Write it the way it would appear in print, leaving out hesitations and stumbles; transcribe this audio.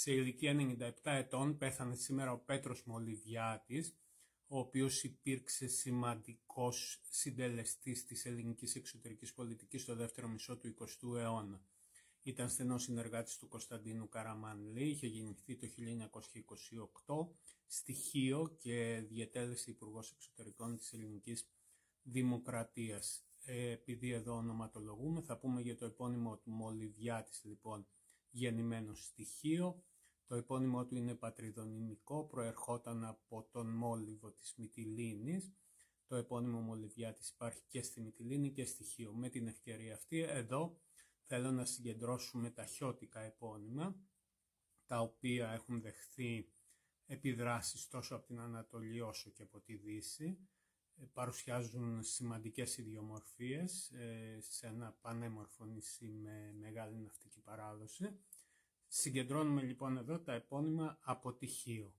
Σε ηλικία 97 ετών πέθανε σήμερα ο Πέτρος Μολυβιάτης, ο οποίος υπήρξε σημαντικός συντελεστής της ελληνικής εξωτερικής πολιτικής στο δεύτερο μισό του 20ου αιώνα. Ήταν στενός συνεργάτης του Κωνσταντίνου Καραμανλή, είχε γεννηθεί το 1928 στη Χίο και διετέλεσε υπουργός εξωτερικών της ελληνικής δημοκρατίας. Επειδή εδώ ονοματολογούμε, θα πούμε για το επώνυμο του Μολυβιάτης, λοιπόν, γεννημένος στη Χίο. Το επώνυμο του είναι πατριδονυμικό, προερχόταν από τον Μόλιβο της Μυτιλήνης. Το επώνυμο Μολυβιάτης υπάρχει και στη Μυτιλήνη και στη Χίο. Με την ευκαιρία αυτή, εδώ θέλω να συγκεντρώσουμε τα χιώτικα επώνυμα, τα οποία έχουν δεχθεί επιδράσεις τόσο από την Ανατολή όσο και από τη Δύση. Παρουσιάζουν σημαντικές ιδιομορφίες σε ένα πανέμορφο νησί με μεγάλη ναυτική παράδοση. Συγκεντρώνουμε λοιπόν εδώ τα επώνυμα από τη Χίο.